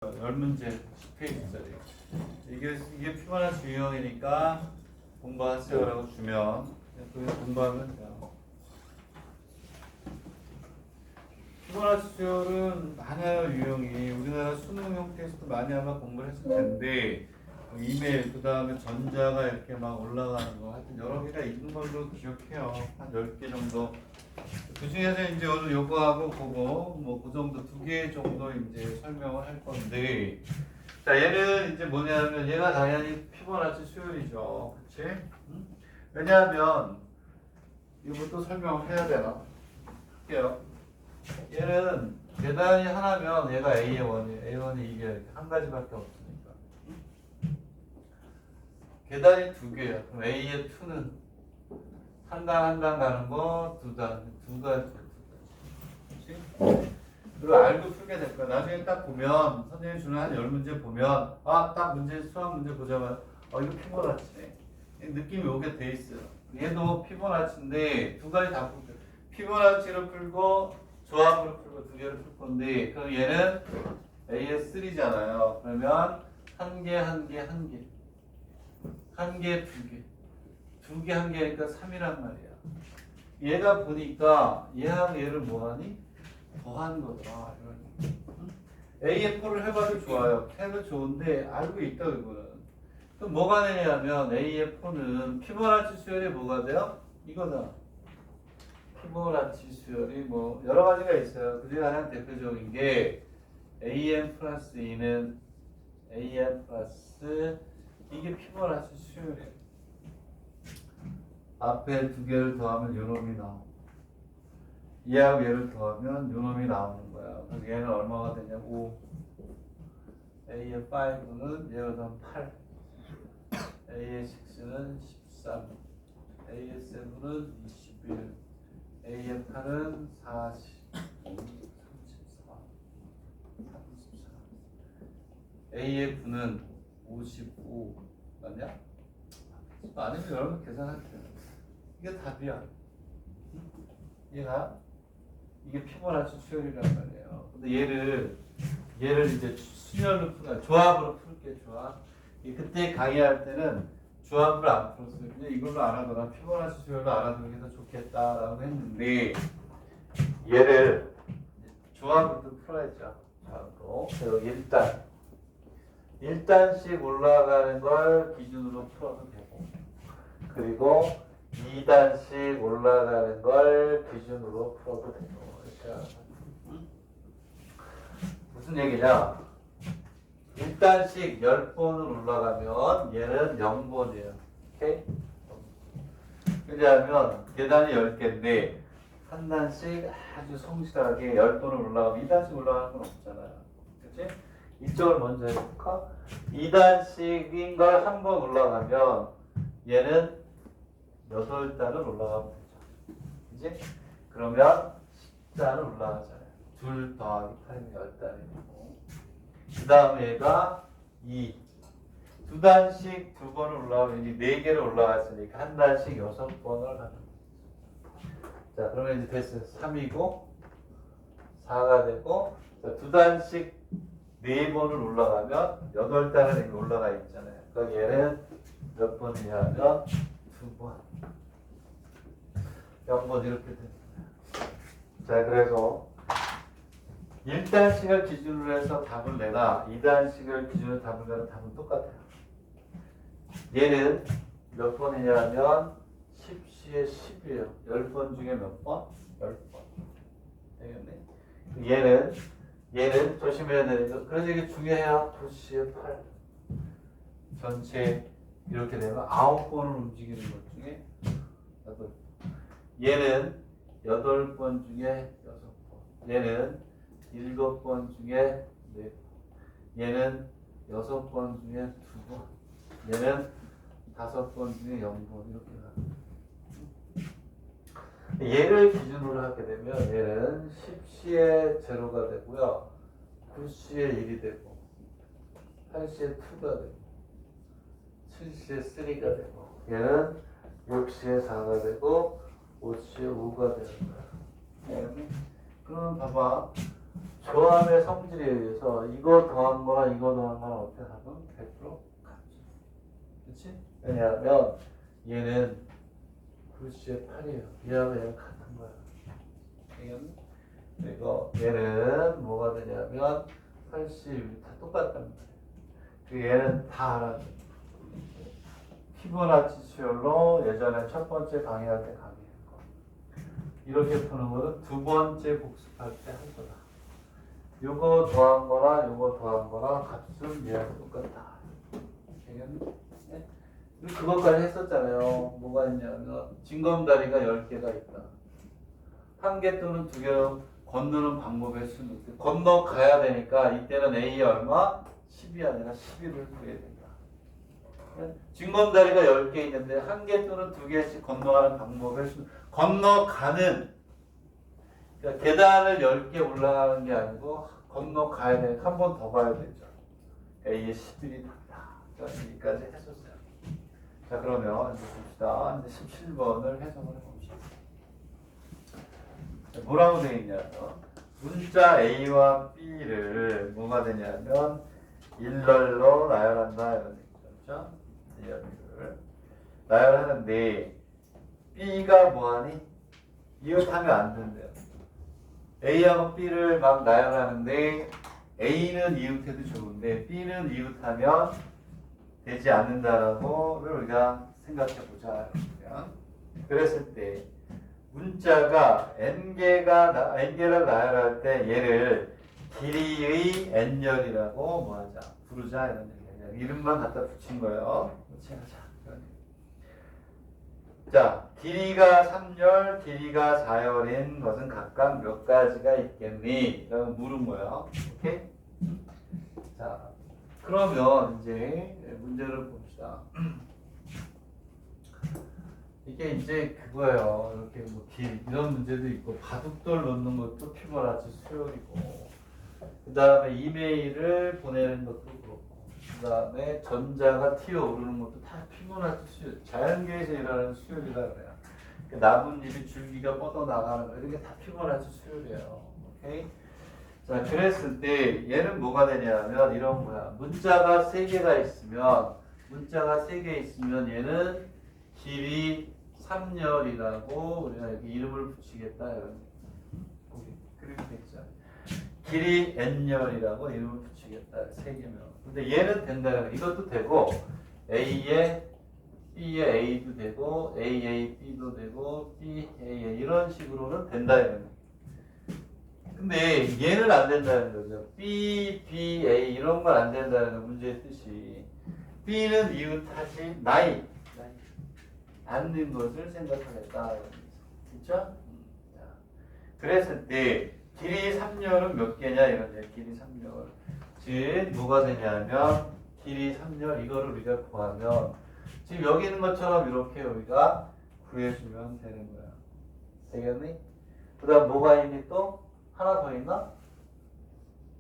10문제 10페이지짜리. 이게 피곤한 유형이니까 공부하세요라고 주면 그냥 공부하면 돼요. 피보나치 수열은 많아요. 유형이 우리나라 수능 형태에서도 많이 아마 공부를 했을 텐데 이메일 그 다음에 전자가 이렇게 막 올라가는 거 하여튼 여러 개가 있는 걸로 기억해요. 한 10개 정도. 그 중에서 이제 오늘 요거하고 그거 뭐 그 정도 2개 정도 이제 설명을 할 건데, 자 얘는 이제 뭐냐면 얘가 당연히 피보나치 수열이죠. 그치? 응? 왜냐하면 이것도 설명을 해야 되나? 할게요. 얘는 계단이 하나면 얘가 A의 1이에요. A1이 이게 이렇게 한 가지밖에 없으니까. 계단이 2개야. 그럼 A의 2는 한 단 가는 거, 두 가지. 그렇지? 그리고 알고 풀게 될 거야. 나중에 딱 보면, 선생님이 주는 한 10문제 보면, 딱 수학 문제 보자마자, 이거 피보나치네. 느낌이 오게 돼 있어요. 얘도 피보나치인데, 두 가지 다 풀게. 피보나치로 풀고, 조합으로 풀고, 2개를 풀 건데, 그럼 얘는 A의 3잖아요. 그러면, 1개, 2개. 2개, 1개니까 3이란 말이야. 얘가 보니까 얘하고 얘를 뭐하니? 더한 거더라. A의 4를 해봐도 좋아요. 해도 좋은데 알고 있다 그거는. 그럼 뭐가 되냐면 A의 4는 피보나치 수열이 뭐가 돼요? 이거다. 피보나치 수열이 뭐 여러 가지가 있어요. 그중에 가장 대표적인 게 AN 플러스 2는 AN 플러스 이게 피보나치 수열이에요. 앞에 2개를 더하면 요놈이 나오고 얘하고 얘를 더하면 요놈이 나오는 거야. 그래서 얘는 얼마가 되냐? 5. A의 5는 얘가 더하면 8. A의 6는 13. A의 7은 21. A의 8은 40. 34. 34. A의 9는 55. 맞냐? 아니면 여러분 계산할게요. 이게 답이야. 얘가 이게 피보나치 수열이란 말이에요. 근데 얘를 이제 수열로 풀어 조합으로 풀게 조합. 그때 강의할 때는 조합을 안 풀었어요. 그냥 이걸로 알아둬라. 피보나치 수열로 알아두는 게 더 좋겠다라고 했는데 얘를 조합으로 풀어야죠. 조합으로. 그래서 1단씩 올라가는 걸 기준으로 풀어도 되고, 그리고 2단씩 올라가는 걸 기준으로 풀어도 되고. 무슨 얘기냐? 1단씩 10번을 올라가면 얘는 0번이에요. 오케이? 왜냐하면 계단이 10개인데 한 단씩 아주 성실하게 10번을 올라가면 2단씩 올라가는 건 없잖아요. 그치? 이쪽을 먼저 해볼까? 2단씩인 걸 한 번 올라가면 얘는 8단을 올라가면 되죠. 그치? 그러면 10단을 올라가잖아요. 2 더하기 8이면 10단이고. 그 다음에 얘가 2. 2단씩 2번을 올라가면 이제 4개를 올라갔으니까 한 단씩 6번을 하는 거죠. 자, 그러면 이제 됐어요. 3이고 4가 되고, 자, 2단씩 4번을 올라가면 8단은 올라가 있잖아요. 그럼 얘는 몇 번이냐면 2번. 0번 이렇게 됩니다. 자, 그래서 1단씩을 기준으로 해서 답을 내나 2단씩을 기준으로 답을 내나 답은 똑같아요. 얘는 몇 번이냐면 10시에 10이에요. 10번 중에 몇 번? 10번. 되겠네. 얘는 조심해야 되는 거. 그래서 이게 중요해요. 2시에 8. 전체 이렇게 되면 9번을 움직이는 것 중에 8번. 얘는 8번 중에 6번. 얘는 7번 중에 4번. 얘는 6번 중에 2번. 얘는 5번 중에 0번. 이렇게 가요. 얘를 기준으로 하게 되면 얘는 10시에 0가 되고요. 9시에 1이 되고 8시에 2가 되고 7시에 3가 되고 얘는 6시에 4가 되고 5시에 5가 되는 거야. 그럼 봐봐. 조합의 성질에 의해서 이거 더한 거랑 이거 더한 거랑 어떻게 하면 100% 같죠. 그렇지? 왜냐하면 얘는 9의 8이에요. 얘하고 얘는 같은 거야. 그리고 얘는 뭐가 되냐면 80, 다 똑같단 말이에요. 그 얘는 다 알아요. 피보나치 수열로 예전에 첫 번째 강의할 때 강의했고 이렇게 푸는 거는 두 번째 복습할 때 한 거다. 요거 더한 거랑 요거 더한 거랑 값은 얘랑 똑같다. 알겠니? 네? 그것까지 했었잖아요. 뭐가 있냐면 징검다리가 10개가 있다. 한 개 또는 두 개 건너는 방법의 수는 건너가야 되니까 이때는 A의 얼마? 10이 아니라 11을 구해야 된다. 징검다리가 10개 있는데 한 개 또는 두 개씩 건너가는 방법의 수 건너가는 그러니까 계단을 10개 올라가는 게 아니고 건너가야 되니까 한 번 더 가야 되죠. A의 11이 된다. 여기까지 했었어요. 자 그러면 이제 봅시다. 이제 17번을 해석을 해봅시다. 뭐라고 되어 있냐면 문자 A와 B를 뭐가 되냐면 일렬로 나열한다 이런 얘기죠. 일렬을 나열하는데 B가 뭐하니? 이웃하면 안 된대요. A하고 B를 막 나열하는데 A는 이웃해도 좋은데 B는 이웃하면 되지 않는다라고를 우리가 생각해 보자. 그랬을 때 문자가 n개를 나열할 때 얘를 길이의 n열이라고 뭐하자 부르자 이런 얘기예요. 이름만 갖다 붙인 거예요. 자, 길이가 3열, 길이가 4열인 것은 각각 몇 가지가 있겠니? 라고 물은 거예요. 오케이? 자, 그러면 이제 문제를 봅시다. 이게 이제 그거예요. 이렇게 뭐 이런 문제도 있고 바둑돌 넣는 것도 피보나치 수열이고 그 다음에 이메일을 보내는 것도 그렇고 그 다음에 전자가 튀어오르는 것도 다 피보나치 수열. 자연계에서 일어나는 수열이라 그래요. 나뭇잎이 줄기가 뻗어나가는 거 이게 다 피보나치 수열이에요. 오케이? 자 그랬을 때 얘는 뭐가 되냐면 이런 거야. 문자가 3개가 있으면 얘는 길이 3열이라고 우리가 이렇게 이름을 붙이겠다 이런 그렇게 됐죠. 길이 n열이라고 이름을 붙이겠다 3개면. 근데 얘는 된다. 이것도 되고 A에 B에 A도 되고 AA B도 되고 B A 이런 식으로는 된다 이런. 근데 얘는 안 된다는 거죠. B, B, A 이런 건 안 된다는 거 문제의 뜻이. B는 이웃하지 나이 않는 것을 생각하겠다. 그렇죠? 그랬을 때 길이 3열은 몇 개냐 이런 얘기. 길이 3열. 즉 뭐가 되냐면 길이 3열 이거를 우리가 구하면 지금 여기 있는 것처럼 이렇게 우리가 구해주면 되는 거야. 되겠니? 그 다음 뭐가 있니 또? 하나 더 있나?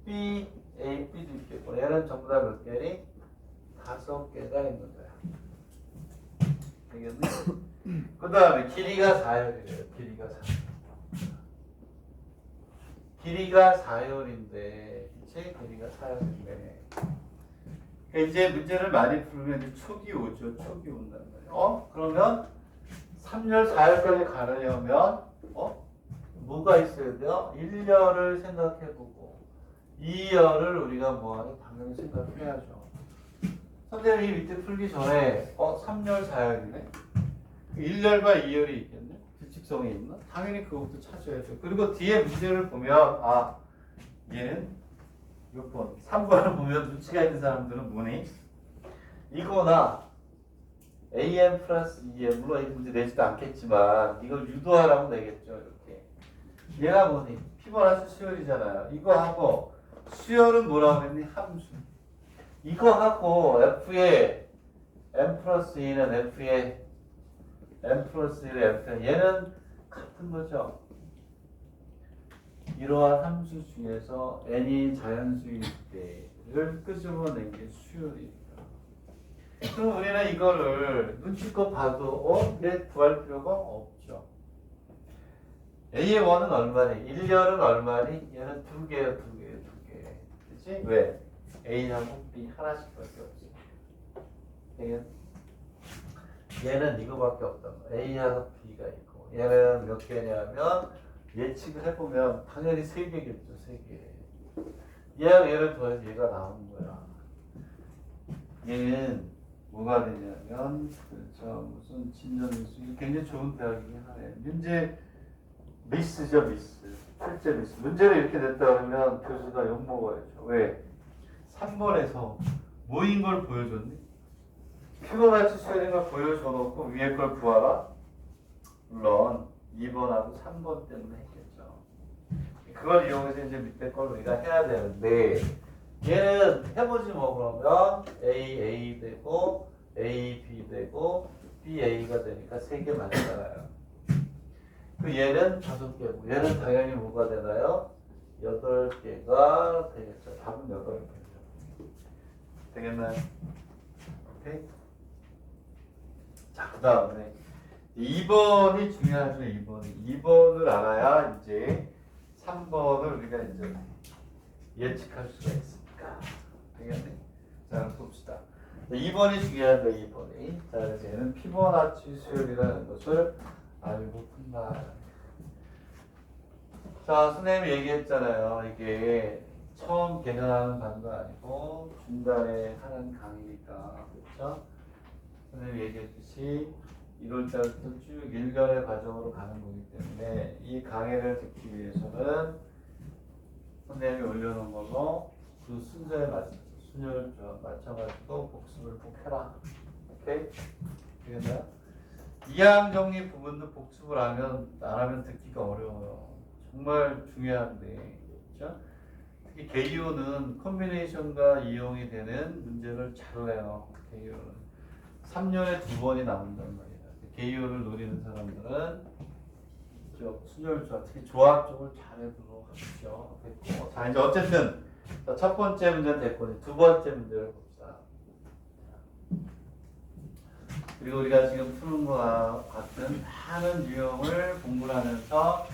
B, A, B도 있겠고 얘는 전부 다 몇 개니? 5개가 있는 거야. 되겠니? 그 다음에 길이가 4열이래요. 길이가 4열인데 그치? 길이가 4열인데 이제 문제를 많이 풀면 이제 촉이 오죠. 촉이 온다는 거예요. 그러면 3열, 4열까지 가려면 뭐가 있어야 돼요? 1열을 생각해보고 2열을 우리가 뭐하니? 당연히 생각해야죠. 선생님이 밑에 풀기 전에 3열, 4열이네? 1열과 2열이 있겠네? 규칙성이 있나? 당연히 그것도 찾아야죠. 그리고 뒤에 문제를 보면 얘는 몇 번? 3번을 보면 눈치가 있는 사람들은 뭐니? 이거나 AM 플러스 2M 물론 이 문제 내지도 않겠지만 이걸 유도하라고 내겠죠. 이렇게 얘가 뭐니? 피보나치 수열이잖아요. 이거 하고 수열은 뭐라고 했니? 함수. 이거 하고 F의 M 플러스 2는 F의 M 플러스 1의 F 얘는 같은 거죠. 이러한 함수 중에서 n이 자연수일 때를 끄집어낸 게 수열이니까. 그럼 우리는 이거를 눈치껏 봐도 얘 구할 필요가 없죠. A의 원은 얼마니? 1열은 얼마니? 얘는 2개요, 2개. 그치? 왜? A하고 B 하나씩밖에 없지. 얘는 이거밖에 없단 말이야. A하고 B가 있고. 얘는 몇 개냐면, 예측을 해보면 당연히 3개겠죠, 3개. 얘하고 얘를 더해서 얘가 나오는 거야. 얘는 뭐가 되냐면, 무슨 진전미수. 이거 굉장히 좋은 대학이긴 하네. 문제, 미스죠, 미스. 실제 미스. 문제를 이렇게 냈다 그러면 교수가 욕먹어야죠. 왜? 3번에서 뭐인 걸 보여줬니? 피보나치 수열인 걸 보여줘놓고 위에 걸 구하라? 물론 2번하고 3번 때문에 했겠죠. 그걸 이용해서 이제 밑에 걸 우리가 해야 되는데 얘는 해보지 뭐 그러면 A 되고 A, B 되고 B, A가 되니까 3개 맞잖아요. 그 얘는 5개고 얘는 당연히 뭐가 되나요? 8개가 되겠죠. 답은 8개죠. 되겠나요? 오케이? 자, 그 다음에 2번이 중요하죠. 2번을 알아야 이제 3번을 우리가 이제 예측할 수가 있으니까. 되겠네? 자, 그럼 봅시다. 2번이 중요한데 2번이. 자, 그래서 얘는 피보나치 수열이라는 것을 알고 푼다. 자, 선생님이 얘기했잖아요. 이게 처음 개강하는 반도 아니고 중간에 하는 강의니까. 그렇죠? 선생님이 얘기했듯이 1월달부터 쭉 1년의 과정으로 가는 거기 때문에 이 강의를 듣기 위해서는 선생님이 올려놓은 걸로 그 순서에 맞춰서 순서를 맞춰가지고 복습을 꼭 해라. 오케이? 되겠나요? 이항 정리 부분도 복습을 안 하면 듣기가 어려워요. 정말 중요한데, 그렇죠? 특히 개이오는 컨비네이션과 이용이 되는 문제를 잘 내요. 개이오는 3년에 2번이 나온단 말이에요. 개이오를 노리는 사람들은 순열조합, 특히 조합 쪽을 잘해보도록 하십시오. 됐고. 자, 이제 어쨌든 첫 번째 문제는 됐고, 두 번째 문제를 봅시다. 그리고 우리가 지금 푸는 것과 같은 많은 유형을 공부를 하면서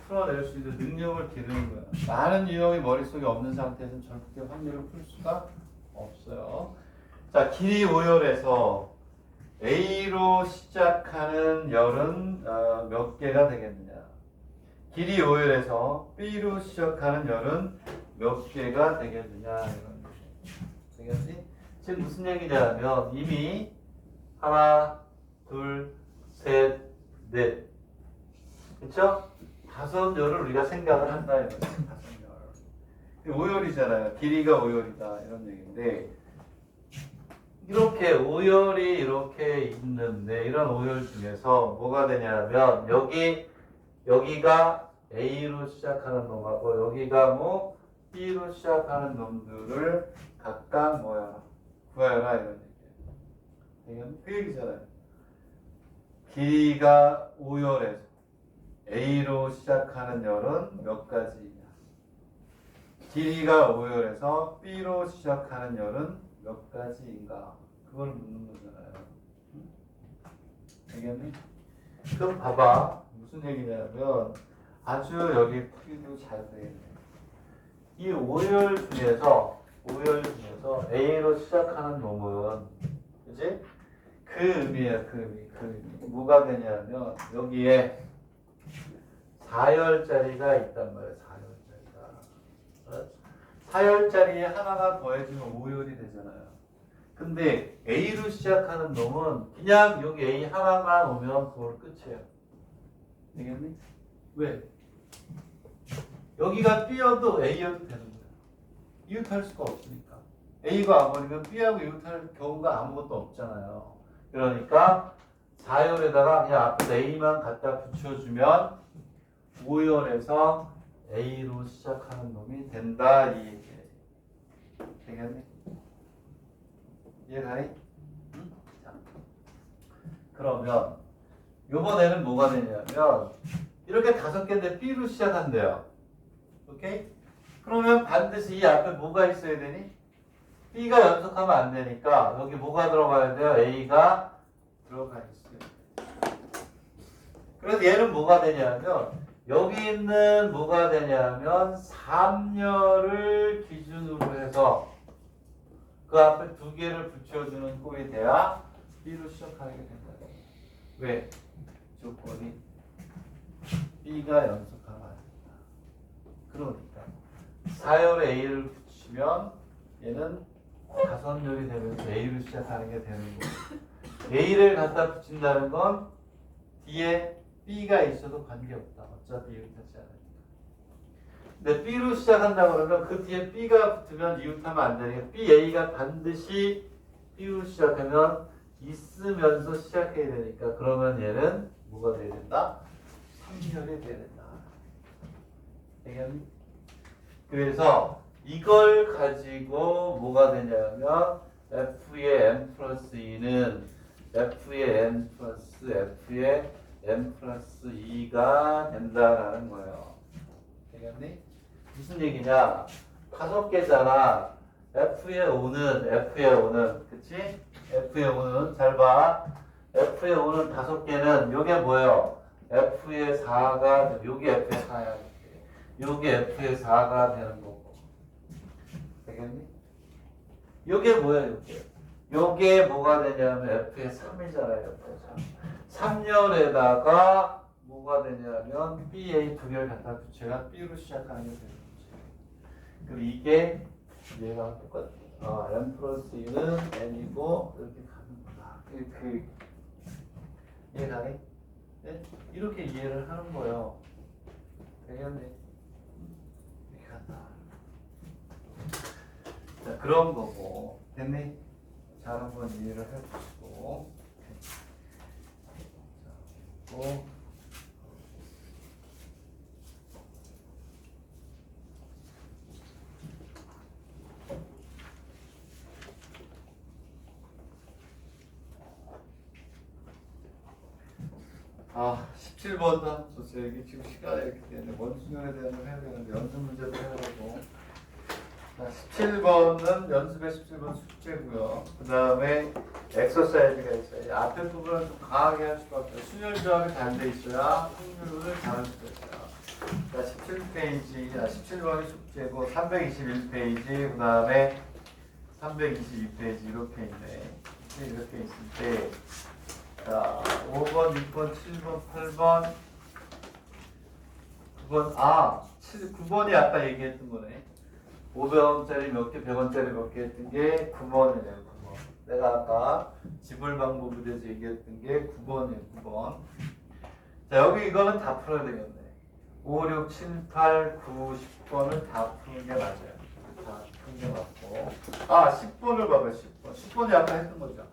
풀어낼 수 있는 능력을 기르는 거예요. 많은 유형이 머릿속에 없는 상태에서는 절대 확률을 풀 수가 없어요. 자, 길이 5열에서 A로 시작하는 열은 몇 개가 되겠느냐? 길이 5열에서 B로 시작하는 열은 몇 개가 되겠느냐? 이런 얘기. 되겠지? 지금 무슨 얘기냐면 이미 하나, 둘, 셋, 넷. 그쵸? 5열을 우리가 생각을 한다. 이거죠. 5열. 5열이잖아요. 길이가 5열이다. 이런 얘기인데, 이렇게 5열이 이렇게 있는데, 이런 5열 중에서 뭐가 되냐면, 여기가 A로 시작하는 놈하고, 여기가 뭐, B로 시작하는 놈들을 각각 뭐야? 구하여라. 이런 얘기예요. 그 얘기잖아요. 길이가 5열에서 A로 시작하는 열은 몇 가지이냐? 길이가 5열에서 B로 시작하는 열은 몇 가지인가? 그걸 묻는 거잖아요. 알겠니? 그럼 봐봐. 무슨 얘기냐면 아주 여기 풀이도 잘 되겠네. 이 5열 중에서 A로 시작하는 놈은 그지? 그 의미야, 그 의미. 뭐가 되냐면 여기에 4열짜리가 있단 말이야. 4열짜리가. 4열짜리에 하나가 더해지면 5열이 되잖아요. 근데 A로 시작하는 놈은 그냥 여기 A 하나만 오면 그걸 끝이에요. 되겠니? 왜? 여기가 B여도 A여도 되는 거예요. 이웃할 수가 없으니까. A가 안 버리면 B하고 이웃할 경우가 아무것도 없잖아요. 그러니까 4열에다가 그냥 앞에 A만 갖다 붙여주면 5열에서 A로 시작하는 놈이 된다 이 얘기예요. 되겠니? 이해가니? 응? 자, 그러면 요번에는 뭐가 되냐면 이렇게 5개인데 B로 시작한대요. 오케이? 그러면 반드시 이 앞에 뭐가 있어야 되니? B가 연속하면 안 되니까 여기 뭐가 들어가야 돼요? A가 들어가 있어요. 그래서 얘는 뭐가 되냐면 여기 있는 뭐가 되냐면 3열을 기준으로 해서 그 앞에 두 개를 붙여주는 꼴이 돼야 B로 시작하게 된다. 왜? 조건이 B가 연속하면 안 된다. 그러니까 4열에 A를 붙이면 얘는 5열이 되면서 A로 시작하는 게 되는 거고 A를 갖다 붙인다는 건 뒤에 B가 있어도 관계없다. 어차피 이웃하지 않으니까. 근데 B로 시작한다 그러면 그 뒤에 B가 붙으면 이웃하면 안 되니까 BA가 반드시 B로 시작하면 있으면서 시작해야 되니까 그러면 얘는 뭐가 돼야 된다? 3열이 돼야 된다. 되겠니? 그래서 이걸 가지고 뭐가 되냐면 F의 M 플러스 2는 F의 M 플러스 F의 M 플러스 2가 된다라는 거예요. 되겠니? 무슨 얘기냐? 5개잖아. F의 5는 그치? F의 5는 잘 봐. F의 5는 5개는 요게 뭐예요? F의 4가 요게 F의 4야. 요게 F의 4가 되는 거고. 되겠니? 요게 뭐야, 요게? 요게 뭐가 되냐면 F의 3이잖아요, F의 3. 3열에다가 뭐가 되냐면 BA 두 개를 갖다 붙여야 B로 시작하는 게 되는 거지. 그럼 이게 얘가 똑같아. M 플러스 2는 N이고 이렇게 가는 거다. 이해가니? 네? 이렇게 이해를 하는 거예요. 되겠네. 이렇게 간다. 자, 그런 거고. 됐니? 잘 한번 이해를 해보시고. 자, 또. 아, 17번도 한번 줬어요. 이게 지금 시간이 이렇게 되는데 원순열에 대한 걸 해야 되는데 연습 문제도 해야 되고. 자, 17번은 연습의 17번 숙제고요. 그 다음에 엑서사이즈가 있어요. 앞에 부분은 좀 강하게 할 수밖에 없어요. 순열 조합이 잘 돼 있어야 확률을 잘할 수가 있어요. 자, 17페이지, 17번이 숙제고 321페이지, 그 다음에 322페이지 이렇게 있네. 이렇게 있을 때 자, 5번, 6번, 7번, 8번, 9번, 9번이 아까 얘기했던 거네. 500원짜리 몇 개, 100원짜리 몇 개 했던 게 9번이네요, 9번. 내가 아까 지불 방법에 대해서 얘기했던 게 9번이에요, 9번. 자, 여기 이거는 다 풀어야 되겠네. 5, 6, 7, 8, 9, 10번을 다 푸는 게 맞아요. 다 푸는 게 맞고. 10번을 봐봐요, 10번. 10번이 아까 했던 거죠.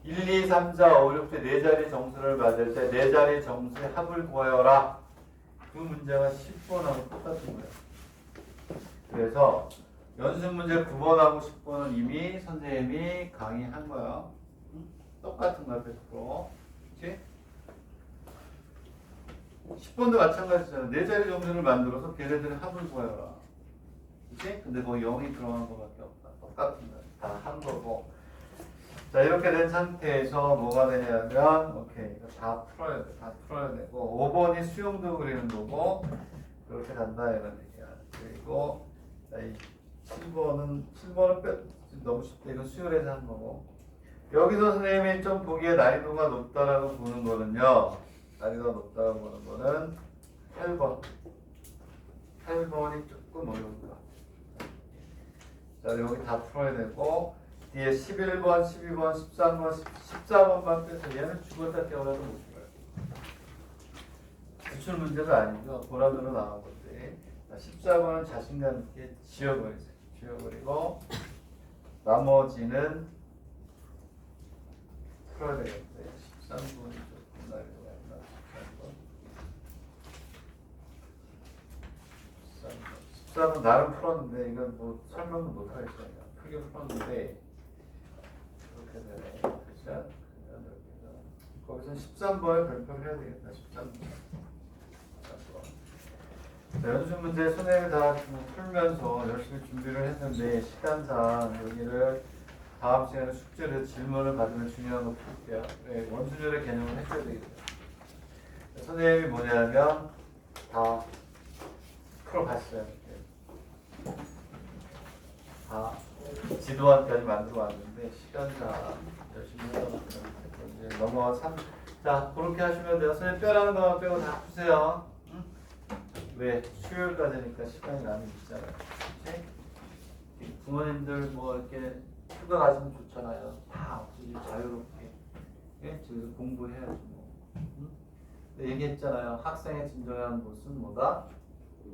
1, 2, 3, 4, 5, 6, 7, 네 자리 정수를 받을 때 네 자리 정수의 합을 구하여라. 그 문제가 10번하고 똑같은 거예요. 그래서 연습 문제 9번하고 10번은 이미 선생님이 강의한 거야. 똑같은 거야, 100%. 그치? 10번도 마찬가지잖아. 네 자리 정수를 만들어서 걔네들의 합을 구하여라. 그치? 근데 거기 0이 들어간 거밖에 없다. 똑같은 거야. 다 한 거고. 자, 이렇게 된 상태에서 뭐가 되냐면, 오케이. 이거 다 풀어야 돼. 다 풀어야 되고, 5번이 수용도 그리는 거고, 그렇게 간다, 이런 얘기야. 그리고, 자, 이 7번은 너무 쉽다. 이건 수열에서 한 거고. 여기서 선생님이 좀 보기에 난이도가 높다라고 보는 거는요, 난이도가 높다고 보는 거는 8번. 8번이 조금 어려울 것 같아요. 자, 여기 다 풀어야 되고, 뒤에 11번, 12번, 13번, 14번만 빼서 얘는 죽었다 깨어나도 못 풀어요. 기출 문제가 아니죠. 보라도로 나온 건데. 14번은 자신감 있게 지워버리세요. 지워버리고 나머지는 풀어야 되겠는데 13번이 조금 난이도가 있나? 13번 나름 풀었는데 이건 뭐 설명도 못 하겠어요. 크게 풀었는데 이렇게 되네. 그죠? 거기서 13번을 발표를 해야 되겠다. 13번. 연습 문제 선생님이 다 풀면서 열심히 준비를 했는데 시간상 여기를 다음 시간에 숙제를 질문을 받으면 중요한 거 풀게요. 네, 원순열의 개념을 해줘야 되겠죠. 선생님이 뭐냐면 다 풀어봤어요. 다 지도안까지 만들어 왔는데 시간상 열심히 하다 보니까 이제 넘어가 3. 자, 그렇게 하시면 돼요. 선생님 뼈라는 것만 빼고 다 푸세요. 응? 왜? 수요일까지니까 시간이 남이 있잖아요. 그치? 부모님들 뭐 이렇게 휴가 가시면 좋잖아요. 다 없이 자유롭게. 예? 집에서 공부해야지 뭐. 응? 근데 얘기했잖아요. 학생의 진정한 모습은 뭐다?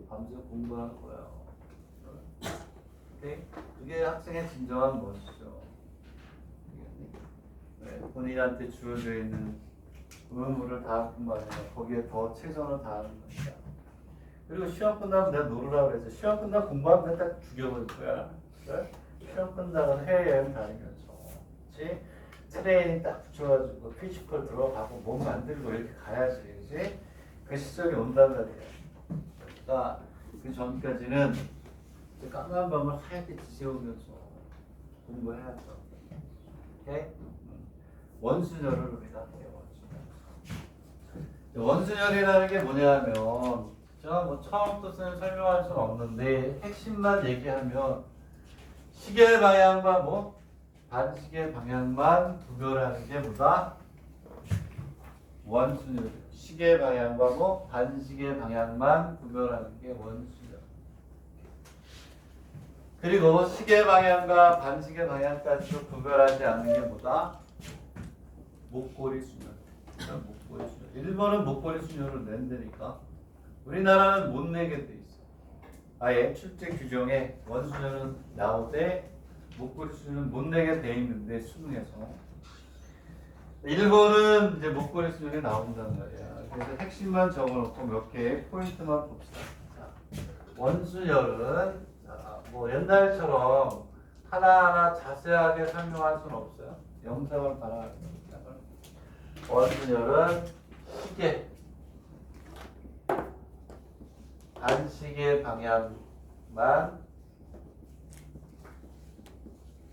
밤새 공부하는 거예요. 오케이? 그게 학생의 진정한 모습이죠. 네, 본인한테 주어져 있는 의무를 다할 뿐만 아니라 거기에 더 최선을 다하는 겁니다. 그리고 시험 끝나면 내가 놀으라고 그랬어. 시험 끝나면 공부하면 내가 딱 죽여버릴 거야. 그래? 시험 끝나면 해외여행 다니면서 그치? 트레이닝 딱 붙여가지고 피지컬 들어가고 몸 만들고 이렇게 가야지. 그치? 그 시절이 온단 말이야. 그러니까 그 전까지는 까만 밤을 하얗게 지새우면서 공부해야죠. 오케이? 원순열을 우리가 할게요. 원순열이라는 게 뭐냐면 제가 뭐 처음부터 설명할 수는 없는데 핵심만 얘기하면 시계 방향과 뭐 반시계 방향만 구별하는 게 뭐다? 원순열. 시계 방향과 뭐 반시계 방향만 구별하는 게 원순열. 그리고 시계 방향과 반시계 방향까지도 구별하지 않는 게 뭐다? 목걸이 순열. 목걸이 순열. 일본은 목걸이 순열을 낸다니까. 우리나라는 못 내게 돼 있어. 아예 출제 규정에 원순열은 나오되 목걸이 순열은 못 내게 돼 있는데 수능에서 일본은 이제 목걸이 순열이 나온단 말이야. 그래서 핵심만 적어놓고 몇 개의 포인트만 봅시다. 자, 원순열은 뭐 옛날처럼 하나하나 자세하게 설명할 수는 없어요. 영상을 바라는 겁니다. 원순열은 시계, 반시계 방향만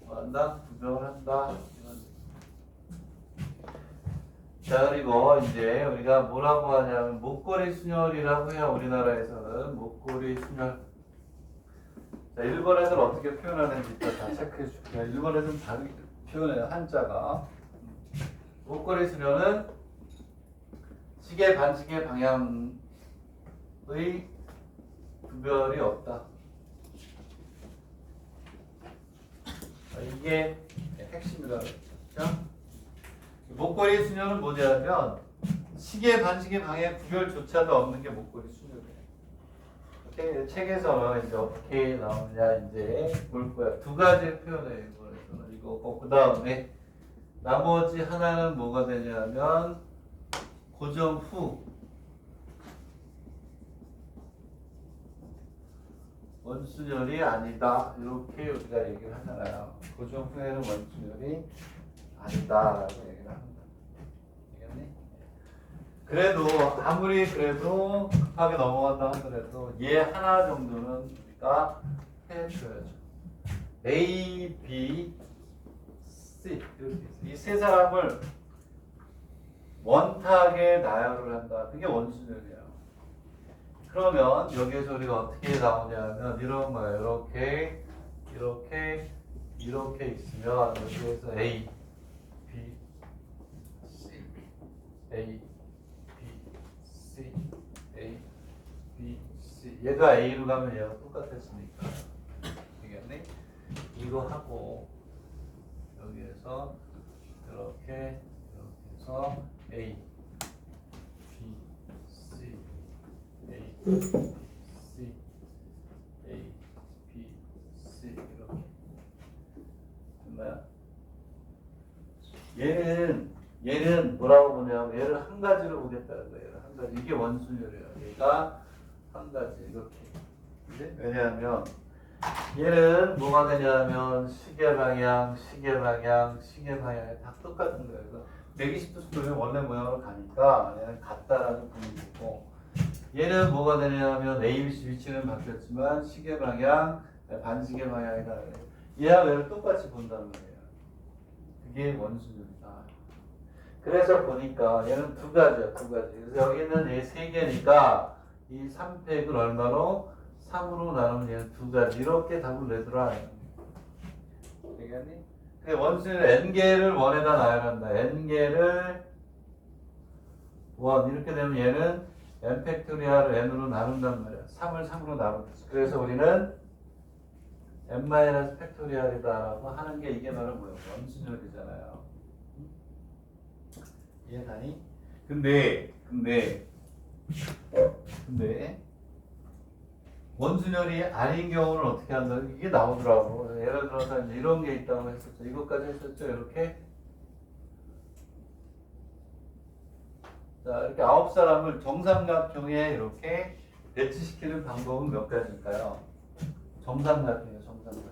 한다, 구별한다. 자, 그리고 이제 우리가 뭐라고 하냐면 목걸이 순열이라고 해요. 우리나라에서는 목걸이 순열. 자, 일본에서는 어떻게 표현하는지 일단 다 체크해 줄게요. 일본에서는 다르게 표현해요. 한자가. 목걸이 순열은 시계 반시계 방향의 구별이 없다. 이게 핵심이라고 했죠. 목걸이 순열은 뭐냐면 시계 반시계 방향 구별조차도 없는 게 목걸이 순열이에요. 오케이? 책에서는 이제 어떻게 나오느냐 이제 볼 거야. 두 가지 표현해요. 이거에서는 이거고 그 다음에 나머지 하나는 뭐가 되냐면 고정 후 원순열이 아니다. 이렇게 우리가 얘기를 하잖아요. 고정 후에는 원순열이 아니다라고 얘기를 합니다. 알겠니? 그래도 아무리 그래도 급하게 넘어간다 하더라도 얘 하나 정도는 우리가 해줘야죠. A, B, C 이 세 사람을 원탁에 나열을 한다. 그게 원순열이야. 그러면 여기에서 우리가 어떻게 나오냐면 이런 거예요. 이렇게 이렇게 이렇게 있으면 여기에서 A, B, C, A, B, C, A, B, C. 얘가 A로 가면 얘가 똑같았으니까. 되겠네? 이거 하고 여기에서 이렇게 해서 A, B, C, A, B, C, A, B, C 이렇게 됐나요? 얘는 뭐라고 보냐면 얘를 한 가지로 보겠다는 거예요. 한 가지. 이게 원순열이에요. 얘가 한 가지 이렇게. 근데 왜냐하면 얘는 뭐가 되냐면 시계 방향, 시계 방향, 시계 방향이 다 똑같은 거예요. 그래서 120도 돌면 원래 모양으로 가니까 얘는 같다라는 분위기고 얘는 뭐가 되냐면 ABC 위치는 바뀌었지만 시계 방향, 반시계 방향이다. 얘와 얘를 똑같이 본다는 거예요. 그게 원순열이다. 그래서 보니까 얘는 두 가지야, 두 가지. 그래서 여기는 얘 세 개니까 이 3팩을 얼마로? 3으로 나누면 얘는 2가지. 이렇게 답을 내더라. 되겠니? 근데 원수는 n개를 원에다 나열한다. n개를 원 이렇게 되면 얘는 n 팩토리얼을 n으로 나눈단 말이야. 3을 3으로 나누듯이. 그래서 우리는 n 마이너스 팩토리얼이다라고 하는 게 이게 바로 뭐예요? 원순열이잖아요. 이해가니? 근데 원순열이 아닌 경우는 어떻게 한다? 이게 나오더라고. 예를 들어서 이제 이런 게 있다고 했었죠. 이것까지 했었죠. 이렇게. 자, 이렇게 9사람을 정삼각형에 이렇게 배치시키는 방법은 몇 가지일까요? 정삼각형이에요, 정삼각형.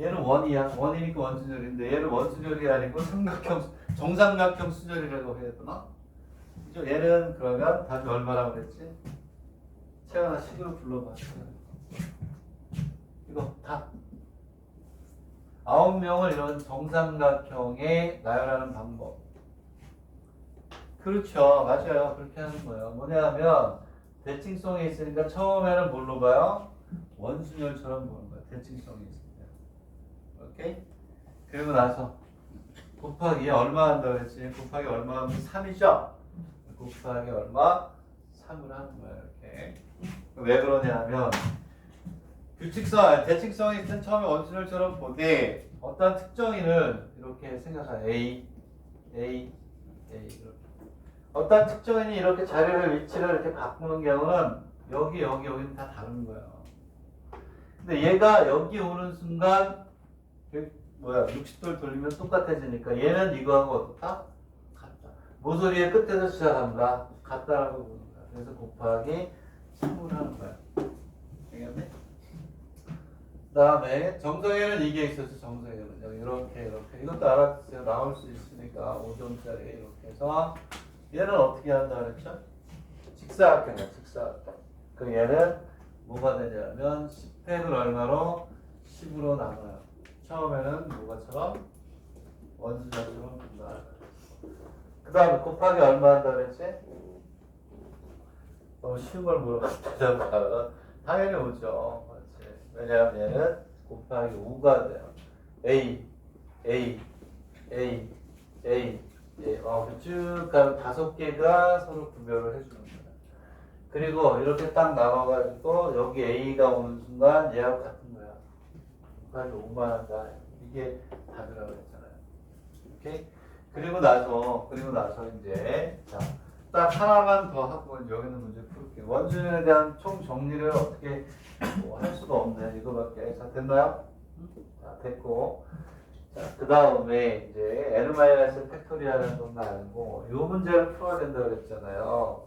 얘는 원이야. 원이니까 원순열인데 얘는 원순열이 아니고 정삼각형 순열이라고 해야 되나? 그죠? 얘는 그러면 답이 얼마라고 그랬지? 채연아 식으로 불러봐. 이거 답. 9명을 이런 정삼각형에 나열하는 방법. 그렇죠. 맞아요. 그렇게 하는 거예요. 뭐냐 하면 대칭성이 있으니까 처음에는 뭘로 봐요? 원순열처럼 보는 거예요. 대칭성이 있으니까. 오케이? 그리고 나서 곱하기 얼마 한다고 그랬지? 곱하기 얼마 하면 3이죠? 곱하기 얼마? 3을 하는 거예요. 이렇게. 왜 그러냐 하면 대칭성이 있을 땐 처음에 원순열처럼 보되 어떤 특정인을 이렇게 생각하세요. A 이렇게. 어떤 특정인이 이렇게 자리를 위치를 이렇게 바꾸는 경우는 여기는 다 다른 거예요. 근데 얘가 여기 오는 순간 60도를 돌리면 똑같아지니까 얘는 이거하고 어떻다? 같다. 모서리의 끝에서 시작한다. 같다라고 보는 거야. 그래서 곱하기 3을 하는 거야. 알겠네? 그 다음에 정성에는 이게 있었어. 정성에는 이렇게 이것도 알아두세요. 나올 수 있으니까 5점짜리 이렇게 해서 얘는 어떻게 한다 그랬죠? 직사각형이야. 직사각형. 그 얘는 뭐가 되냐면 10팩을 얼마로? 10으로 나눠요. 처음에는 뭐가처럼? 원수자처럼 분다. 그 다음에 곱하기 얼마 한다 그랬지? 너무 쉬운 걸 물어봤다가 당연히 오죠. 그렇지. 왜냐하면 얘는 곱하기 5가 돼요. A 쭉 가면 5개가 서로 구별을 해주는 거야. 그리고 이렇게 딱 나와가지고 여기 A가 오는 순간 얘하고 같은 거야. 곱하기 5만 한다. 이게 답이라고 했잖아요. 오케이? 그리고 나서 이제 자, 딱 하나만 더 하고 여기는 문제 풀게요. 원준에 대한 총 정리를 어떻게 할 수가 없네. 이거밖에. 자, 됐나요? 자, 됐고. 자, 그 다음에 이제 n 팩토리얼은 건 알고 이 문제를 풀어야 된다고 그랬잖아요.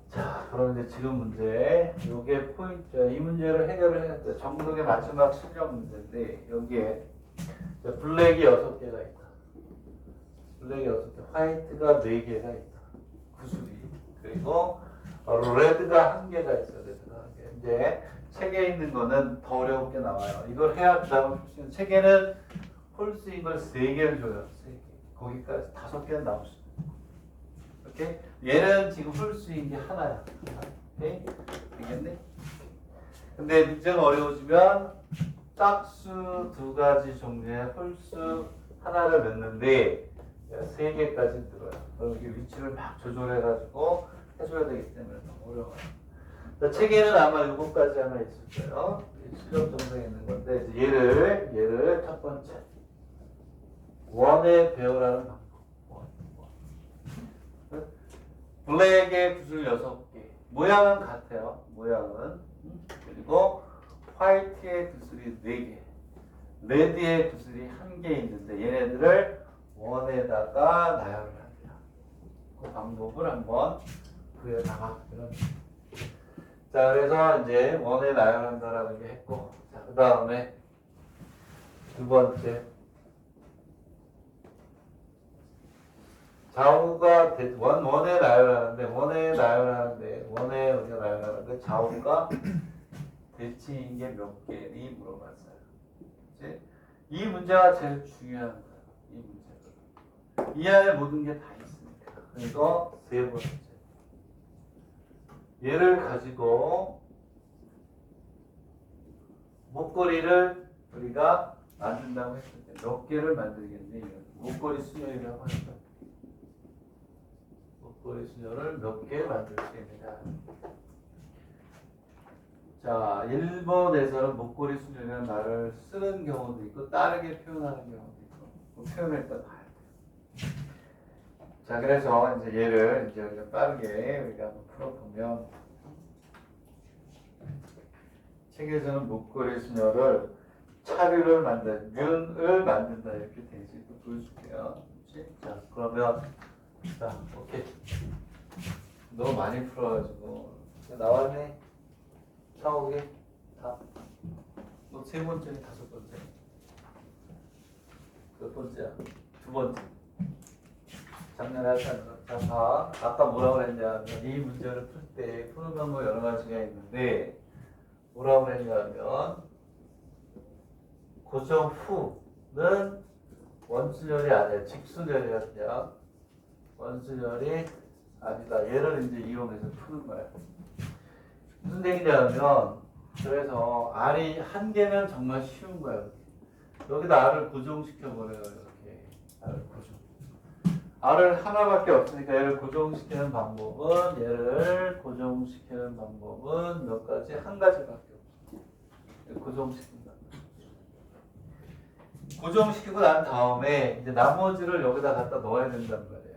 자, 그럼 이제 지금 문제 요게 포인트야. 이 문제를 해결을 해야 돼. 정석의 마지막 실력 문제인데 여기에 블랙이 6개가 있다. 블랙이 6개, 화이트가 4개가 있다. 구슬이. 그리고 레드가 1개가 있어요. 레드가 1개. 이제 책에 있는 거는 더 어려운 게 나와요. 이걸 해야 그다음 책에는 홀수인 걸 3개를 줘요. 3개. 거기까지 5개는 나올 수 있어요. 오케이? 얘는 지금 홀수인 게 하나야. 오케이? 되겠네? 근데 문제가 어려워지면 짝수 2가지 종류의 홀수 하나를 넣는데 3개까지 들어요. 그럼 이게 위치를 막 조절해가지고 해줘야 되기 때문에 더 어려워요. 책에는 아마 요거까지 하나 있을 거예요. 실력 정성에 있는 건데 이제 얘를 첫 번째 원에 배우라는 방법. 블랙의 구슬 6개. 모양은 같아요. 모양은. 그리고 화이트의 구슬이 4개. 레드의 구슬이 1개 있는데 얘네들을 원에다가 나열을 합니다. 그 방법을 한번 구해나가. 자, 그래서 이제 원에 나열한다라는 게 했고, 자, 그 다음에 두 번째 좌우가 원에 나열하는데 원에 우리가 나열하는데 좌우가 대칭인 게 몇 개니 물어봤어요. 그치? 이 문제가 제일 중요한 거예요. 이 문제가 이 안에 모든 게 다 있으니까. 그리고 세 번째 얘를 가지고 목걸이를 우리가 만든다고 했을 때 몇 개를 만들겠니? 목걸이 수녀이라고 하는 거야. 목걸이 수녀를 몇 개 만들 수 있느냐. 자, 일본에서는 목걸이 수녀라는 말을 쓰는 경우도 있고 다르게 표현하는 경우도 있고 그 표현을 일단 봐야 돼요. 자, 그래서 이제 얘를 이제 우리가 빠르게 우리가 한번 풀어보면 책에서는 목걸이 수녀를 차류를 윤을 만든다 이렇게 되지. 또 보여줄게요. 그렇지? 자, 그러면 자, 오케이. 너무 많이 풀어가지고 나왔네. 차오게 다. 너 세 번째, 다섯 번째. 몇 번째야? 두 번째. 작년에 했던 거. 자, 봐. 아까 뭐라고 했냐면 이 문제를 풀 때 푸는 방법 여러 가지가 있는데 뭐라고 했냐면 고정 후는 원순열이 아니야. 직순열이야 그냥. 원순열이 아니다. 얘를 이제 이용해서 푸는 거야. 무슨 얘기냐면 그래서 R이 한 개면 정말 쉬운 거야. 여기다 R을 고정시켜버려요. 이렇게 R을 고정. R을 하나밖에 없으니까 얘를 고정시키는 방법은 몇 가지? 한 가지밖에 없어. 고정시킨다. 고정시키고 난 다음에 이제 나머지를 여기다 갖다 넣어야 된단 말이에요.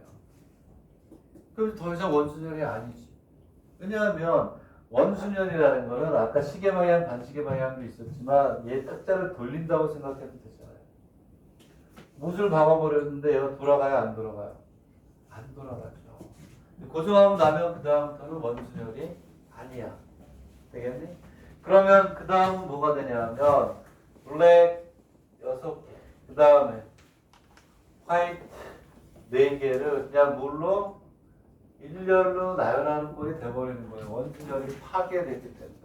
그럼 더 이상 원순열이 아니지. 왜냐하면 원순열이라는 거는 아까 시계 방향, 반시계 방향도 있었지만 얘 탁자를 돌린다고 생각해도 되잖아요. 못을 박아버렸는데 얘가 돌아가요, 안 돌아가요? 안 돌아가죠. 고정하고 나면 그 다음부터는 원순열이 아니야. 되겠니? 그러면 그 다음은 뭐가 되냐면 블랙 6개, 그 다음에 화이트 4개를 그냥 물로 일렬로 나열하는 꼴이 돼버리는 거예요. 원순열이 파괴되기 때문에.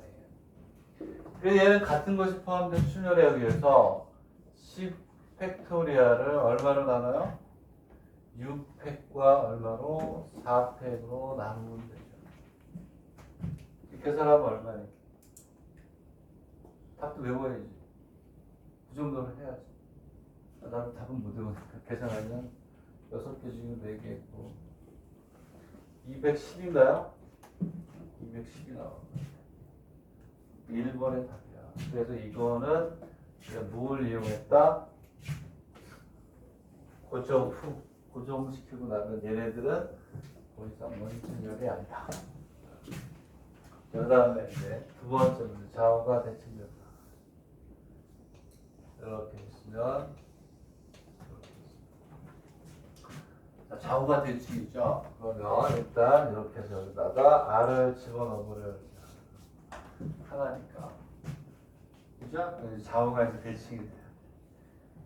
그래서 얘는 같은 것이 포함된 순열에 의해서 10 팩토리아를 얼마로 나눠요? 6팩과 얼마로? 4팩으로 나누면 되죠. 계산하면 얼마니? 답도 외워야지. 그 정도는 해야지. 나는 답은 못 외우니까 계산하면 6개 중에 4개 있고 210인가요? 210이 나와요. 1번의 답이야. 그래서 이거는 뭘 이용했다? 고정 후. 고정시키고 나면 얘네들은 더 이상 원순열이 아니다. 그 다음에 이제 두 번째 문제. 좌우가 대칭된다. 이렇게 있으면 자, 좌우가 대칭이죠. 그러면 일단 이렇게 해서 여기다가 R을 집어넣어버려요. 하나니까. 그죠? 좌우가 이제 대칭이 돼요.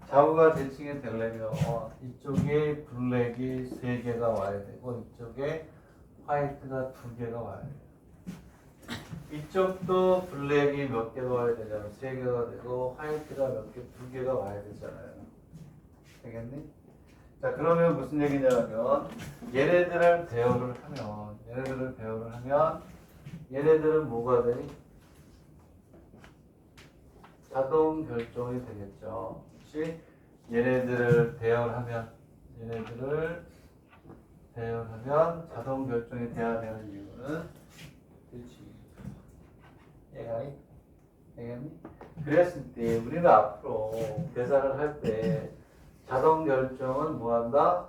좌우가 대칭이 되려면 이쪽에 블랙이 3개가 와야 되고 이쪽에 화이트가 2개가 와야 돼요. 이쪽도 블랙이 몇 개가 와야 되냐면 3개가 되고 화이트가 몇 개, 2개가 와야 되잖아요. 되겠니? 자, 그러면 무슨 얘기냐면 얘네들을 배열을 하면 얘네들은 뭐가 되니? 자동 결정이 되겠죠. 혹시 얘네들을 배열하면 자동 결정이 돼야 되는 이유는 그렇지. 되겠니? 그랬을 때 우리는 앞으로 계산을 할 때 자동 결정은 뭐 한다?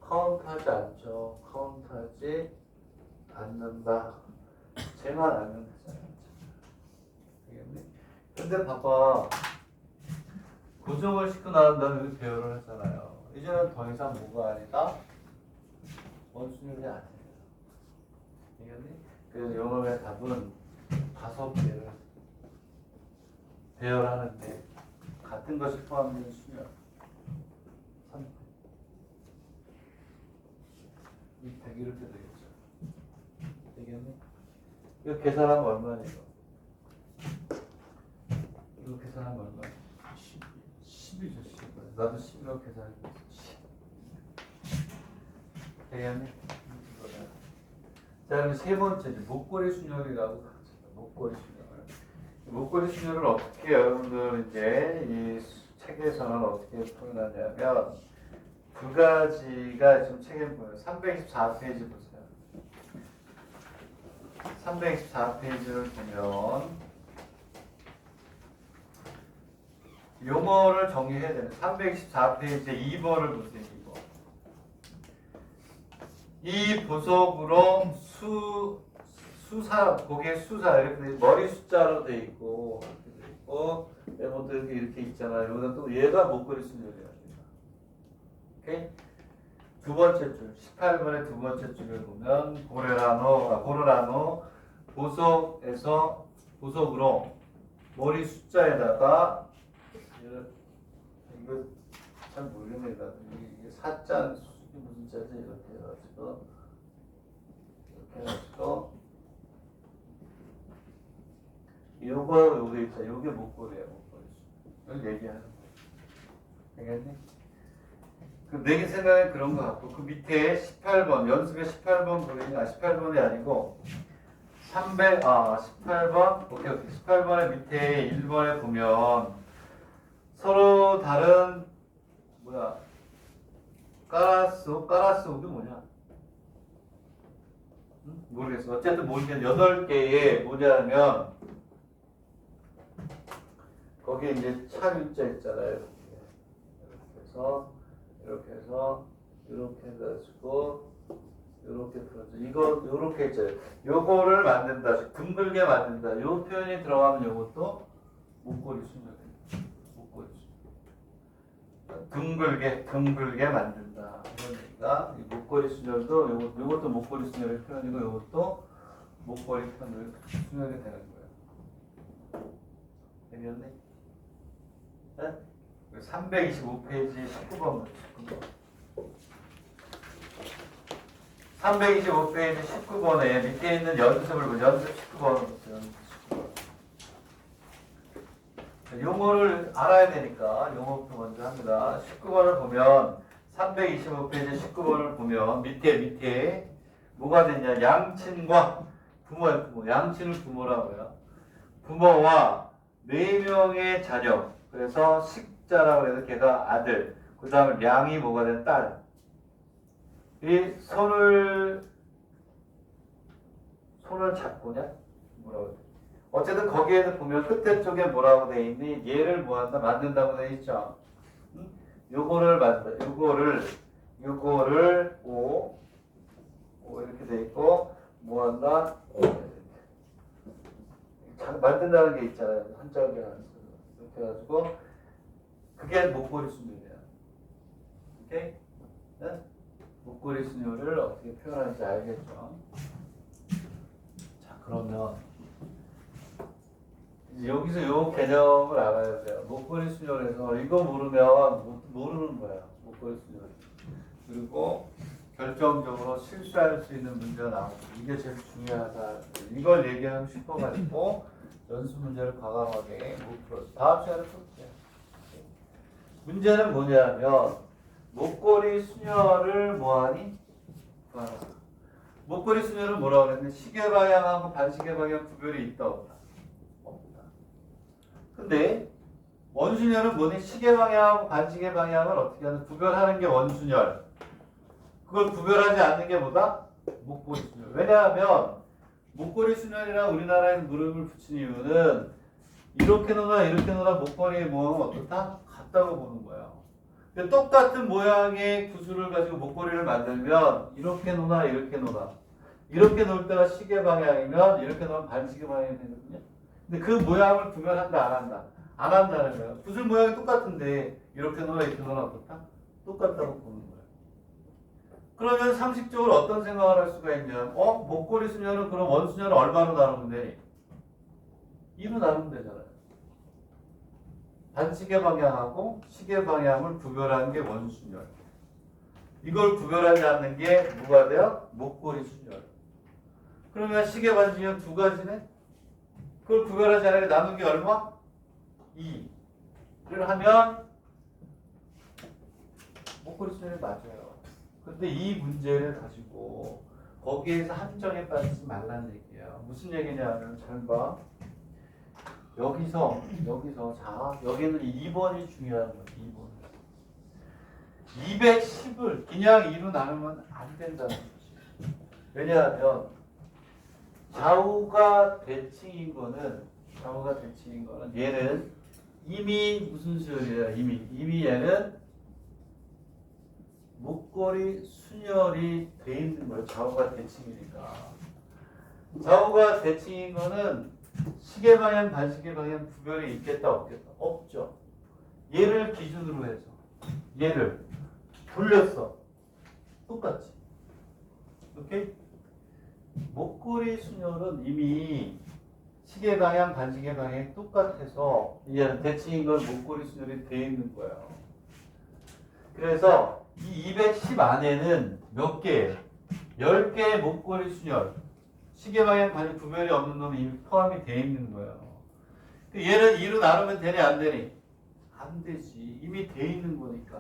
카운트하지 않죠. 카운트하지 않는다. 쟤만 알면 되잖아요. 되겠니? 근데 봐봐. 고정을 시키고 나온 다음에 여기 배열을 하잖아요. 이제는 더 이상 뭐가 아니다? 원순열이 아니에요. 되겠니? 그래서 영어의 답은 5개를 배열하는데 같은 것이 포함된 수열 3팩. 이 100 이렇게 되겠죠. 되겠니? 이거 계산하면 얼마니 이거? 이거 계산하면 얼마니? 10이죠. 10. 나도 10이라고 계산했어. 10. 되겠니? 자, 그럼 세 번째 목걸이 순열이라고 하죠. 목걸이 순열. 목걸이 순열을 어떻게 여러분들 이제 이 책에서는 어떻게 표현하냐면 두 가지가 지금 책에 보여요. 324페이지 보세요. 324페이지를 보면 용어를 정리해야 되는 324페이지 2번을 보세요. 2번. 이 보석으로 수사, 고개 수사 이렇게 머리 숫자로 돼 있고 이렇게 돼 있고 메모도 이렇게 있잖아요. 여기다 또 얘가 목걸이 순열이야. 오케이? 두 번째 줄 18번의 두 번째 줄을 보면 고르라노 보석에서 보석으로 머리 숫자에다가 이거 잘 모르겠네. 이게 사자 무슨 자지 이렇게 해가지고 요거 있잖아. 요게 목걸이야. 목걸이. 이걸 얘기하는 거야. 되겠니? 그 내 생각엔 그런 거 같고 그 밑에 18번 연습에 18번 보이니까 18번이 아니고 18번 오케이 18번의 밑에 1번에 보면 서로 다른 까라스옥이 뭐냐? 응? 모르겠어. 어쨌든 모르겠는데 8개의 뭐냐면 거기에 이제 차유자 있잖아요. 이렇게 해서 이렇게 해가지고 이렇게 풀어줘. 이거 이렇게 있잖아요. 요거를 만든다. 둥글게 만든다. 요 표현이 들어가면 요것도 목걸이 순열이에요. 목걸이 순열. 둥글게 만든다. 그러니까 이 목걸이 순열도 요것도 목걸이 순열의 표현이고 요것도 목걸이 순열이 되는 거예요. 되겠네? 네? 325페이지 19번. 325페이지 19번에 밑에 있는 연습을 보면 연습 19번. 용어를 알아야 되니까 용어부터 먼저 합니다. 19번을 보면 325페이지 19번을 보면 밑에 뭐가 되냐? 양친과 부모예요. 부모. 양친을 부모라고 해요. 부모와 4명의 자녀. 그래서 식자라고 해서 걔가 아들. 그 다음에 량이 뭐가 된 딸. 이 손을 잡고냐? 뭐라고 해? 어쨌든 거기에서 보면 끝에 쪽에 뭐라고 돼 있니? 얘를 뭐한다? 만든다고 돼 있죠. 응? 요거를 만든다. 요거를 오 이렇게 돼 있고 뭐한다? 만든다는 게 있잖아요. 한자로 이렇게 해가지고 그게 목걸이 순열이야. 오케이? 네? 목걸이 순열을 어떻게 표현하는지 알겠죠? 자, 그러면 여기서 요 개념을 알아야 돼요. 목걸이 순열에서 이거 모르면 모르는 거야. 목걸이 순열. 그리고 결정적으로 실수할 수 있는 문제가 나오고 이게 제일 중요하다. 이걸 얘기하면 싶어가지고 연습 문제를 과감하게 못 풀었어. 다음 시간에 풀게요. 문제는 뭐냐면 목걸이 순열을 뭐하니? 구하라. 목걸이 순열은 뭐라고 그랬는데 시계 방향하고 반시계 방향 구별이 있다 없다? 없다. 근데 원순열은 뭐니? 시계 방향하고 반시계 방향을 어떻게 하는? 구별하는 게 원순열. 그걸 구별하지 않는 게 뭐다? 목걸이 순열. 왜냐하면 목걸이 순열이랑 우리나라에서 무릎을 붙인 이유는 이렇게 놓나 목걸이의 모양은 어떻다? 같다고 보는 거예요. 똑같은 모양의 구슬을 가지고 목걸이를 만들면 이렇게 놓나 이렇게 놓을 때가 시계 방향이면 이렇게 놓으면 반시계 방향이 되거든요. 근데 그 모양을 구별한다 안 한다? 안 한다는 거예요. 구슬 모양이 똑같은데 이렇게 놓나 어떻다? 똑같다고 보는 거예요. 그러면 상식적으로 어떤 생각을 할 수가 있냐면 목걸이 순열은 그럼 원순열은 얼마로 나누면 되니? 2로 나누면 되잖아요. 반시계 방향하고 시계 방향을 구별하는 게 원순열. 이걸 구별하지 않는 게 뭐가 돼요? 목걸이 순열. 그러면 시계 반시계 두 가지네? 그걸 구별하지 않는 게 나눈 게 얼마? 2를 하면 목걸이 순열이 맞아요. 근데 이 문제를 가지고 거기에서 함정에 빠지지 말라는 얘기야. 무슨 얘기냐면 잘 봐. 여기서 자 여기는 2번이 중요한 거야. 2번. 210을 그냥 2로 나누면 안 된다는 거지. 왜냐하면 좌우가 대칭인 거는 얘는 이미 무슨 수열이야? 이미 얘는 목걸이 순열이 돼 있는 거예요. 좌우가 대칭이니까. 좌우가 대칭인 거는 시계 방향, 반시계 방향 구별이 있겠다 없겠다? 없죠. 얘를 기준으로 해서 얘를 돌렸어. 똑같지. 오케이? 목걸이 순열은 이미 시계 방향, 반시계 방향이 똑같아서 얘는 대칭인 건 목걸이 순열이 돼 있는 거예요. 그래서 이 210 안에는 몇 개? 10개의 목걸이 순열. 시계 방향, 반시 구별이 없는 놈이 이미 포함이 돼 있는 거예요. 얘는 2로 나누면 되니 안 되니? 안 되지. 이미 돼 있는 거니까.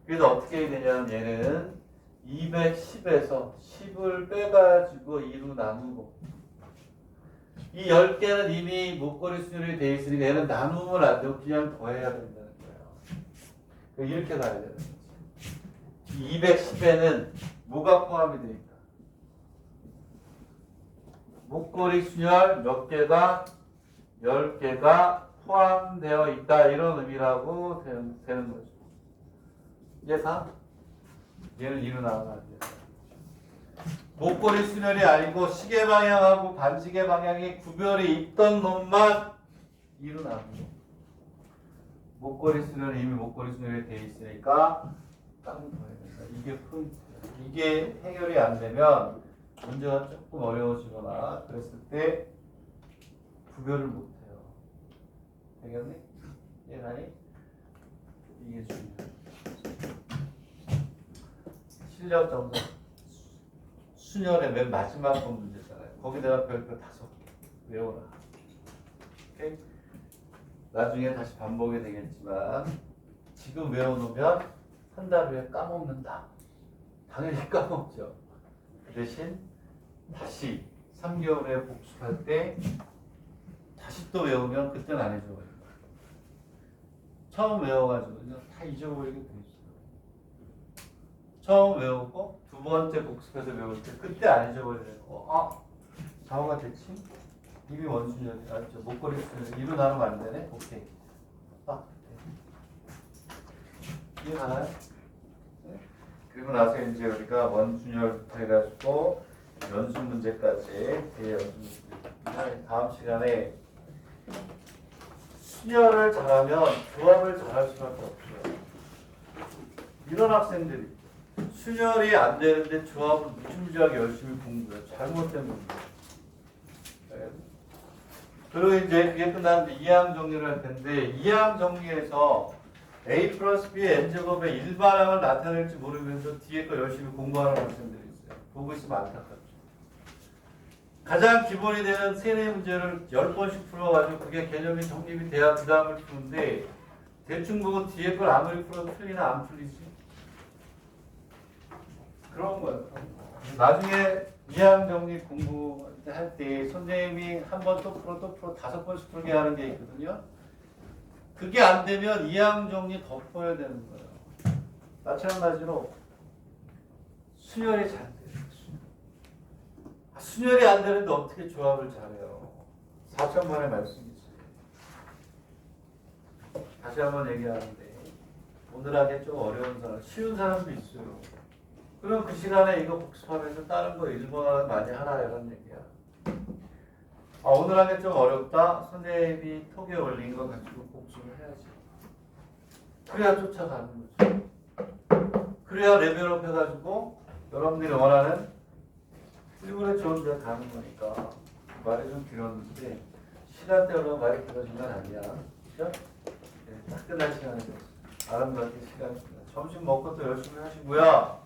그래서 어떻게 해야 되냐면 얘는 210에서 10을 빼가지고 2로 나누고 이 10개는 이미 목걸이 순열이 돼 있으니까 얘는 나누면 안 되고 그냥 더해야 된다는 거예요. 이렇게 가야 되는 거지. 210에는 뭐가 포함이 되어 있다? 목걸이 순열 몇 개가 10개가 포함되어 있다 이런 의미라고 되는 거죠. 이해가? 얘는 2로 나오면 안 돼요. 목걸이 순열이 아니고 시계 방향하고 반시계 방향이 구별이 있던 놈만 2로 나누고 목걸이 순열이 이미 목걸이 순열이 돼 있으니까 딱 더해야 된다. 이게 포인트야. 이게 해결이 안 되면 문제가 조금 어려워지거나 그랬을 때 구별을 못 해요. 되겠니? 이해가니? 이게 중요해. 실력 점수 순열의 맨 마지막 번 문제잖아요. 거기다가 별표 5개 외워라. 오케이? 나중에 다시 반복이 되겠지만 지금 외워놓으면 한 달 후에 까먹는다. 당연히 까먹죠. 그 대신 다시 3개월 후에 복습할 때 다시 또 외우면 그때는 안 잊어버려요. 처음 외워가지고 그냥 다 잊어버리게 돼 있어요. 처음 외우고 두 번째 복습해서 외울 때 그때 안 잊어버리는 거. 좌우가 대칭? 이미 원순열이 알죠? 목걸이 순열 이로 나누면 안 되네? 오케이. 딱. 이해가나요? 네. 그리고 나서 이제 우리가 원순열부터 해가지고 연습 문제까지 대연습 문제. 다음 시간에 순열을 잘하면 조합을 잘할 수밖에 없어요. 이런 학생들이 순열이 안 되는데 조합을 무지무지하게 열심히 공부해요. 잘못된 공부. 그리고 이제 그게 끝나면 이항 정리를 할 텐데 이항 정리에서 a 플러스 b의 n제곱의 일반항을 나타낼지 모르면서 뒤에 거 열심히 공부하는 학생들이 있어요. 보고 있으면 안타깝죠. 가장 기본이 되는 세뇌 문제를 10번씩 풀어가지고 그게 개념이 정립이 돼야 그 다음을 푸는데 대충 보고 뒤에 걸 아무리 풀어도 풀리나 안 풀리지? 그런 거예요. 나중에 이항 정리 공부할 때 선생님이 한 번 또 풀어 5번씩 풀게 하는 게 있거든요. 그게 안 되면 이항 정리 더 풀어야 되는 거예요. 마찬가지로 순열이 잘 돼요. 순열이 안 되는데 어떻게 조합을 잘해요? 4천만의 말씀이지. 다시 한번 얘기하는데 오늘 하기 좀 어려운 사람, 쉬운 사람도 있어요. 그럼 그 시간에 이거 복습하면서 다른 거 일본어를 많이 하라 이런 얘기야. 오늘 하기 좀 어렵다. 선생님이 톡에 올린 거 가지고 복습을 해야지. 그래야 쫓아가는 거죠. 그래야 레벨업 해가지고 여러분들이 원하는 일본에 좋은 데 가는 거니까 말이 좀 길었는데 시간대로 말이 길어진 건 아니야. 그죠? 네, 딱 끝날 시간이 됐어. 아름답게 시간이 끝나. 점심 먹고 또 열심히 하시고요.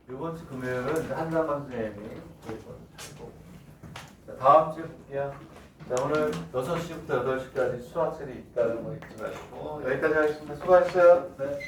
이번 주 금요일은 한상관 선생님이 하고 다음 주에 볼게요. 자, 오늘 6시부터 8시까지 수학실이 있다는 거 잊지 마시고 여기까지 하겠습니다. 수고하셨어요. 네.